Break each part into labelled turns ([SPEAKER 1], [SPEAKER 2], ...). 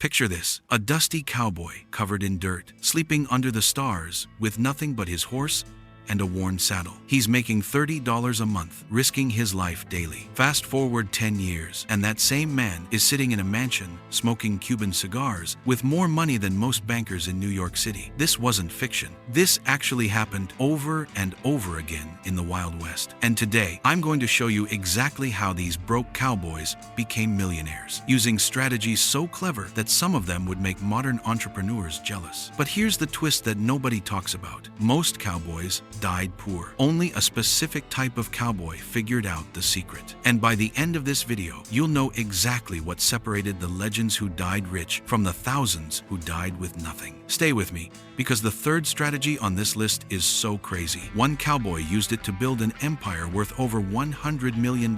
[SPEAKER 1] Picture this, a dusty cowboy covered in dirt, sleeping under the stars with nothing but his horse and a worn saddle. He's making $30 a month, risking his life daily. Fast forward 10 years, and that same man is sitting in a mansion, smoking Cuban cigars, with more money than most bankers in New York City. This wasn't fiction. This actually happened over and over again in the Wild West. And today, I'm going to show you exactly how these broke cowboys became millionaires, using strategies so clever that some of them would make modern entrepreneurs jealous. But here's the twist that nobody talks about. Most cowboys died poor. Only a specific type of cowboy figured out the secret. And by the end of this video, you'll know exactly what separated the legends who died rich from the thousands who died with nothing. Stay with me, because the third strategy on this list is so crazy. One cowboy used it to build an empire worth over $100 million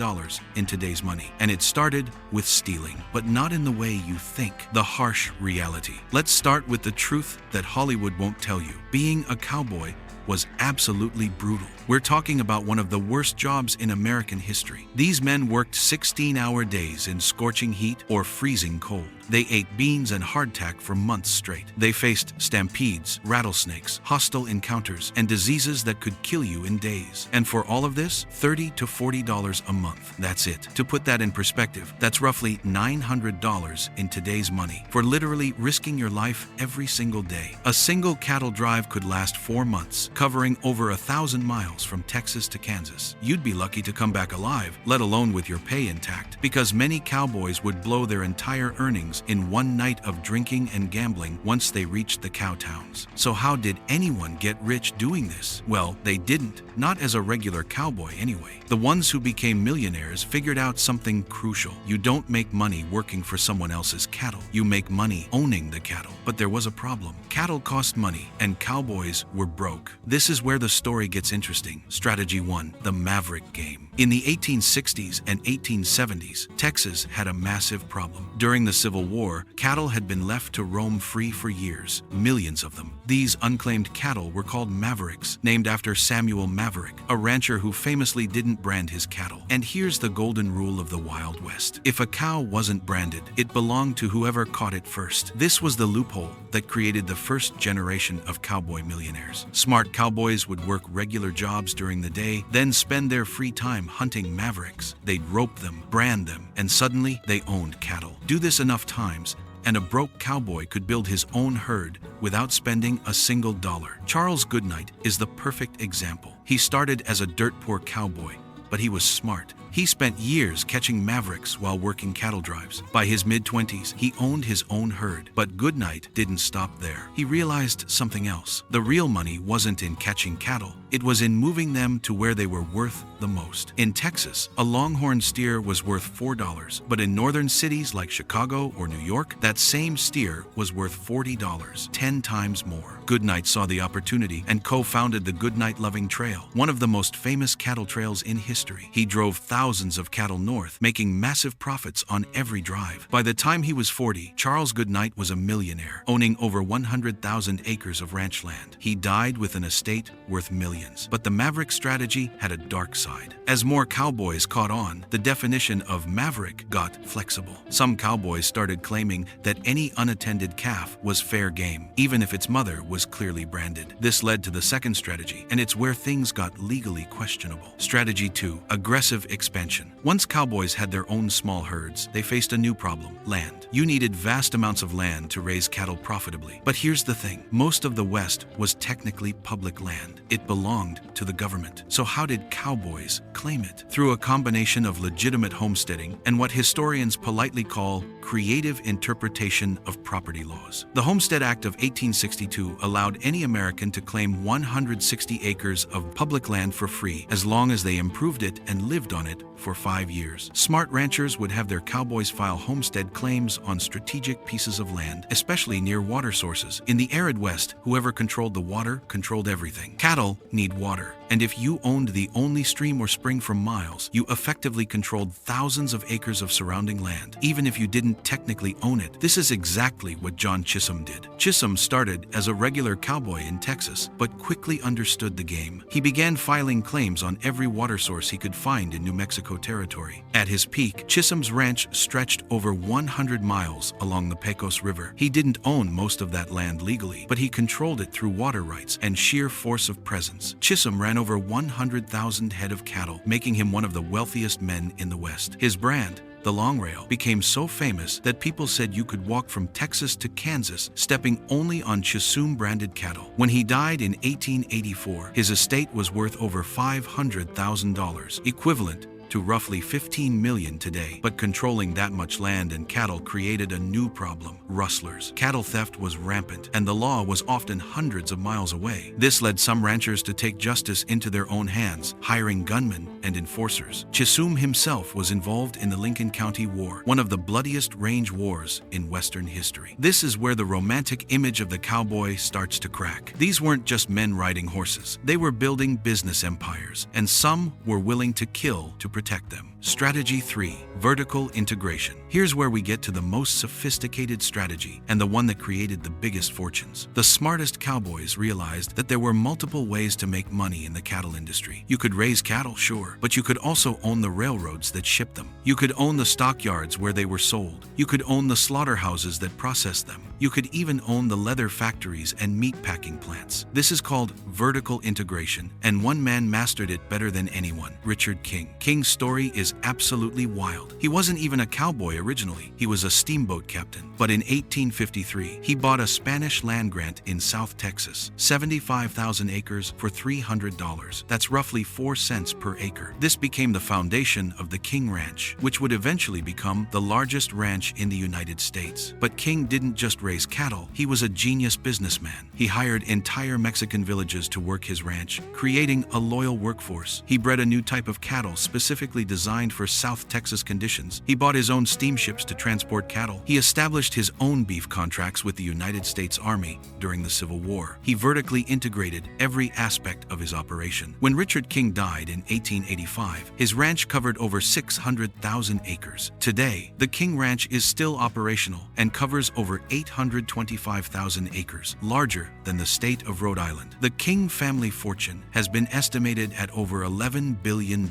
[SPEAKER 1] in today's money. And it started with stealing, but not in the way you think. The harsh reality. Let's start with the truth that Hollywood won't tell you. Being a cowboy was absolutely brutal. We're talking about one of the worst jobs in American history. These men worked 16-hour days in scorching heat or freezing cold. They ate beans and hardtack for months straight. They faced stampedes, rattlesnakes, hostile encounters, and diseases that could kill you in days. And for all of this, $30 to $40 a month. That's it. To put that in perspective, that's roughly $900 in today's money for literally risking your life every single day. A single cattle drive could last 4 months, covering over 1,000 miles from Texas to Kansas. You'd be lucky to come back alive, let alone with your pay intact, because many cowboys would blow their entire earnings in one night of drinking and gambling once they reached the cow towns. So how did anyone get rich doing this? Well, they didn't. Not as a regular cowboy anyway. The ones who became millionaires figured out something crucial. You don't make money working for someone else's cattle. You make money owning the cattle. But there was a problem. Cattle cost money, and cowboys were broke. This is where the story gets interesting. Strategy 1. The Maverick Game. In the 1860s and 1870s, Texas had a massive problem. During the Civil War, cattle had been left to roam free for years, millions of them. These unclaimed cattle were called mavericks, named after Samuel Maverick, a rancher who famously didn't brand his cattle. And here's the golden rule of the Wild West. If a cow wasn't branded, it belonged to whoever caught it first. This was the loophole that created the first generation of cowboy millionaires. Smart cowboys would work regular jobs during the day, then spend their free time hunting mavericks. They'd rope them, brand them, and suddenly they owned cattle. Do this enough times, and a broke cowboy could build his own herd without spending a single dollar. Charles Goodnight is the perfect example. He started as a dirt-poor cowboy, but he was smart. He spent years catching mavericks while working cattle drives. By his mid-20s, he owned his own herd. But Goodnight didn't stop there. He realized something else. The real money wasn't in catching cattle. It was in moving them to where they were worth the most. In Texas, a longhorn steer was worth $4, but in northern cities like Chicago or New York, that same steer was worth $40, 10 times more. Goodnight saw the opportunity and co-founded the Goodnight Loving Trail, one of the most famous cattle trails in history. He drove thousands of cattle north, making massive profits on every drive. By the time he was 40, Charles Goodnight was a millionaire, owning over 100,000 acres of ranch land. He died with an estate worth millions. But the Maverick strategy had a dark side. As more cowboys caught on, the definition of maverick got flexible. Some cowboys started claiming that any unattended calf was fair game, even if its mother was clearly branded. This led to the second strategy, and it's where things got legally questionable. Strategy 2. Aggressive expansion. Once cowboys had their own small herds, they faced a new problem: land. You needed vast amounts of land to raise cattle profitably. But here's the thing. Most of the West was technically public land. It belonged to the government. So how did cowboys claim it? Through a combination of legitimate homesteading and what historians politely call creative interpretation of property laws. The Homestead Act of 1862 allowed any American to claim 160 acres of public land for free as long as they improved it and lived on it for 5 years. Smart ranchers would have their cowboys file homestead claims on strategic pieces of land, especially near water sources. In the arid West, whoever controlled the water controlled everything. Cattle need water, and if you owned the only stream or spring spring for miles, you effectively controlled thousands of acres of surrounding land, even if you didn't technically own it. This is exactly what John Chisholm did. Chisholm started as a regular cowboy in Texas, but quickly understood the game. He began filing claims on every water source he could find in New Mexico territory. At his peak, Chisholm's ranch stretched over 100 miles along the Pecos River. He didn't own most of that land legally, but he controlled it through water rights and sheer force of presence. Chisholm ran over 100,000 head of cattle, making him one of the wealthiest men in the West. His brand, the long rail, became so famous that people said you could walk from Texas to Kansas stepping only on Chisholm-branded cattle. When he died in 1884, his estate was worth over $500,000, equivalent to roughly $15 million today. But controlling that much land and cattle created a new problem: rustlers. Cattle theft was rampant, and the law was often hundreds of miles away. This led some ranchers to take justice into their own hands, hiring gunmen and enforcers. Chisholm himself was involved in the Lincoln County War, one of the bloodiest range wars in Western history. This is where the romantic image of the cowboy starts to crack. These weren't just men riding horses. They were building business empires, and some were willing to kill to protect them. Strategy 3. Vertical integration. Here's where we get to the most sophisticated strategy, and the one that created the biggest fortunes. The smartest cowboys realized that there were multiple ways to make money in the cattle industry. You could raise cattle, sure, but you could also own the railroads that shipped them. You could own the stockyards where they were sold. You could own the slaughterhouses that processed them. You could even own the leather factories and meat packing plants. This is called vertical integration, and one man mastered it better than anyone: Richard King. King's story is absolutely wild. He wasn't even a cowboy originally. He was a steamboat captain. But in 1853, he bought a Spanish land grant in South Texas, 75,000 acres for $300. That's roughly 4 cents per acre. This became the foundation of the King Ranch, which would eventually become the largest ranch in the United States. But King didn't just raise cattle. He was a genius businessman. He hired entire Mexican villages to work his ranch, creating a loyal workforce. He bred a new type of cattle specifically designed for South Texas conditions. He bought his own steamships to transport cattle. He established his own beef contracts with the United States Army during the Civil War. He vertically integrated every aspect of his operation. When Richard King died in 1885, his ranch covered over 600,000 acres. Today, the King Ranch is still operational and covers over 825,000 acres, larger than the state of Rhode Island. The King family fortune has been estimated at over $11 billion,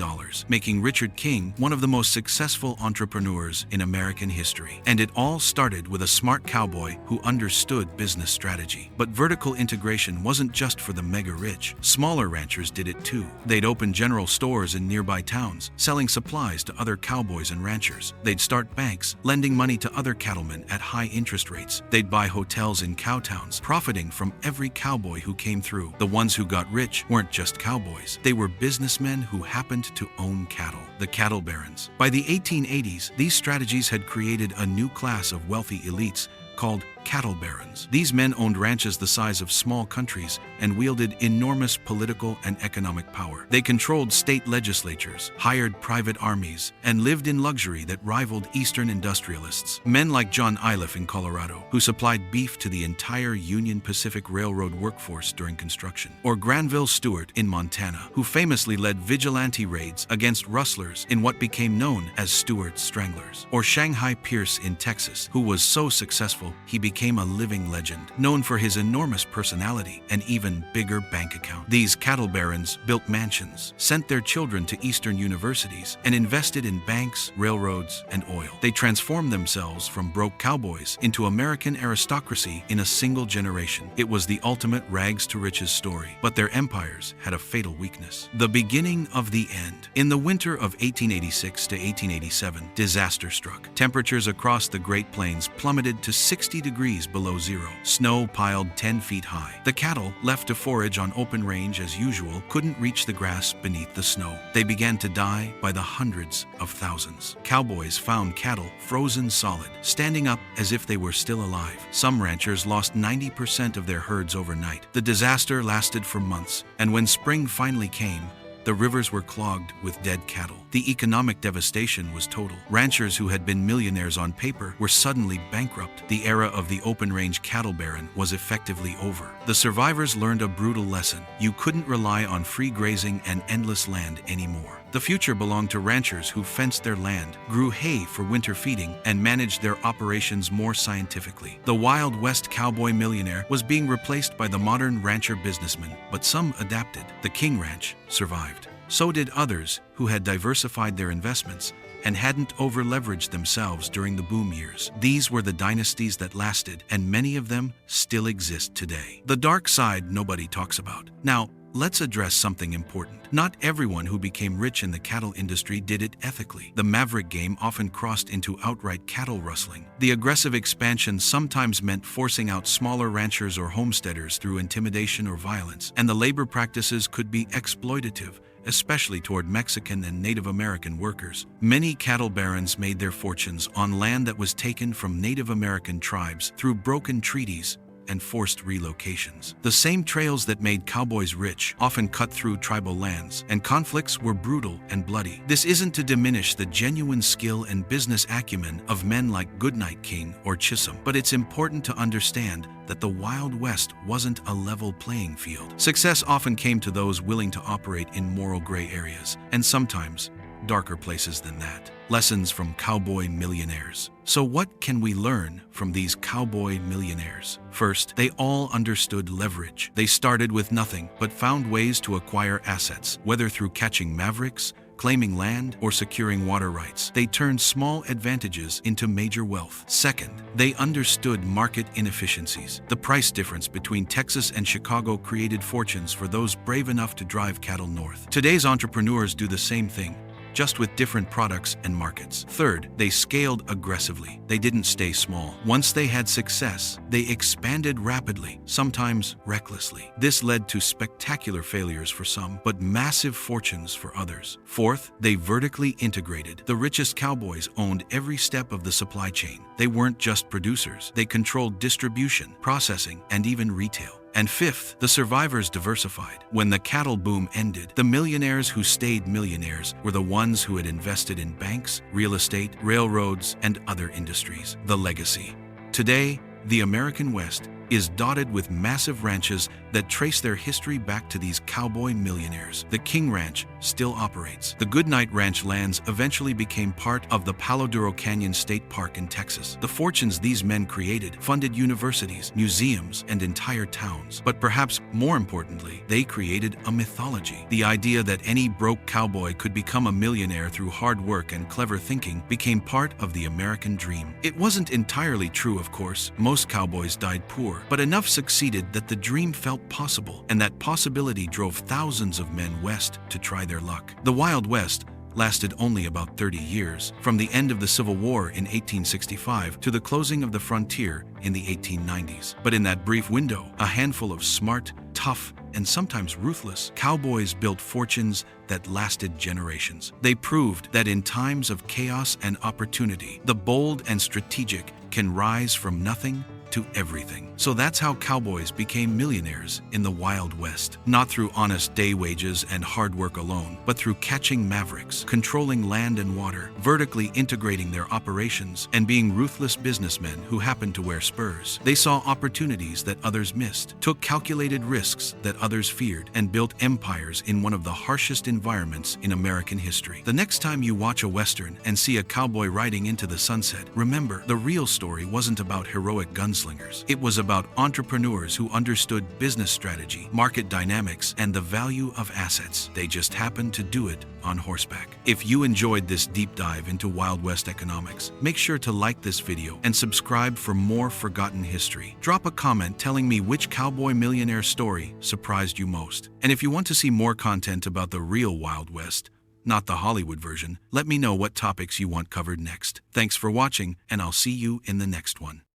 [SPEAKER 1] making Richard King one of the most successful entrepreneurs in American history. And it all started with a smart cowboy who understood business strategy. But vertical integration wasn't just for the mega rich. Smaller ranchers did it too. They'd open general stores in nearby towns, selling supplies to other cowboys and ranchers. They'd start banks, lending money to other cattlemen at high interest rates. They'd buy hotels in cowtowns, profiting from every cowboy who came through. The ones who got rich weren't just cowboys. They were businessmen who happened to own cattle. The cattle barons. By the 1880s, these strategies had created a new class of wealthy elites called cattle barons. These men owned ranches the size of small countries and wielded enormous political and economic power. They controlled state legislatures, hired private armies, and lived in luxury that rivaled Eastern industrialists. Men like John Iliff in Colorado, who supplied beef to the entire Union Pacific Railroad workforce during construction. Or Granville Stewart in Montana, who famously led vigilante raids against rustlers in what became known as Stewart's Stranglers. Or Shanghai Pierce in Texas, who was so successful he became a living legend, known for his enormous personality and even bigger bank account. These cattle barons built mansions, sent their children to Eastern universities, and invested in banks, railroads, and oil. They transformed themselves from broke cowboys into American aristocracy in a single generation. It was the ultimate rags to riches story, but their empires had a fatal weakness: the beginning of the end. In the winter of 1886 to 1887, disaster struck. Temperatures across the Great Plains plummeted to 60 degrees below zero. Snow piled 10 feet high. The cattle, left to forage on open range as usual, couldn't reach the grass beneath the snow. They began to die by the hundreds of thousands. Cowboys found cattle frozen solid, standing up as if they were still alive. Some ranchers lost 90% of their herds overnight. The disaster lasted for months, and when spring finally came, the rivers were clogged with dead cattle. The economic devastation was total. Ranchers who had been millionaires on paper were suddenly bankrupt. The era of the open-range cattle baron was effectively over. The survivors learned a brutal lesson: you couldn't rely on free grazing and endless land anymore. The future belonged to ranchers who fenced their land, grew hay for winter feeding, and managed their operations more scientifically. The Wild West cowboy millionaire was being replaced by the modern rancher businessman, but some adapted. The King Ranch survived. So did others who had diversified their investments and hadn't over-leveraged themselves during the boom years. These were the dynasties that lasted, and many of them still exist today. The dark side nobody talks about. Now, let's address something important. Not everyone who became rich in the cattle industry did it ethically. The maverick game often crossed into outright cattle rustling. The aggressive expansion sometimes meant forcing out smaller ranchers or homesteaders through intimidation or violence, and the labor practices could be exploitative, especially toward Mexican and Native American workers. Many cattle barons made their fortunes on land that was taken from Native American tribes through broken treaties and forced relocations. The same trails that made cowboys rich often cut through tribal lands, and conflicts were brutal and bloody. This isn't to diminish the genuine skill and business acumen of men like Goodnight King or Chisholm, but it's important to understand that the Wild West wasn't a level playing field. Success often came to those willing to operate in moral gray areas, and sometimes darker places than that. Lessons from cowboy millionaires. So what can we learn from these cowboy millionaires? First, they all understood leverage. They started with nothing, but found ways to acquire assets, whether through catching mavericks, claiming land, or securing water rights. They turned small advantages into major wealth. Second, they understood market inefficiencies. The price difference between Texas and Chicago created fortunes for those brave enough to drive cattle north. Today's entrepreneurs do the same thing, just with different products and markets. Third, they scaled aggressively. They didn't stay small. Once they had success, they expanded rapidly, sometimes recklessly. This led to spectacular failures for some, but massive fortunes for others. Fourth, they vertically integrated. The richest cowboys owned every step of the supply chain. They weren't just producers. They controlled distribution, processing, and even retail. And fifth, the survivors diversified. When the cattle boom ended, the millionaires who stayed millionaires were the ones who had invested in banks, real estate, railroads, and other industries. The legacy. Today, the American West is dotted with massive ranches that trace their history back to these cowboy millionaires. The King Ranch still operates. The Goodnight Ranch lands eventually became part of the Palo Duro Canyon State Park in Texas. The fortunes these men created funded universities, museums, and entire towns. But perhaps more importantly, they created a mythology. The idea that any broke cowboy could become a millionaire through hard work and clever thinking became part of the American dream. It wasn't entirely true, of course. Most cowboys died poor, but enough succeeded that the dream felt possible, and that possibility drove thousands of men west to try their luck. The Wild West lasted only about 30 years, from the end of the Civil War in 1865 to the closing of the frontier in the 1890s. But in that brief window, a handful of smart, tough, and sometimes ruthless cowboys built fortunes that lasted generations. They proved that in times of chaos and opportunity, the bold and strategic can rise from nothing to everything. So that's how cowboys became millionaires in the Wild West. Not through honest day wages and hard work alone, but through catching mavericks, controlling land and water, vertically integrating their operations, and being ruthless businessmen who happened to wear spurs. They saw opportunities that others missed, took calculated risks that others feared, and built empires in one of the harshest environments in American history. The next time you watch a Western and see a cowboy riding into the sunset, remember, the real story wasn't about heroic gunslingers. It was about entrepreneurs who understood business strategy, market dynamics, and the value of assets. They just happened to do it on horseback. If you enjoyed this deep dive into Wild West economics, make sure to like this video and subscribe for more forgotten history. Drop a comment telling me which cowboy millionaire story surprised you most. And if you want to see more content about the real Wild West, not the Hollywood version, let me know what topics you want covered next. Thanks for watching, and I'll see you in the next one.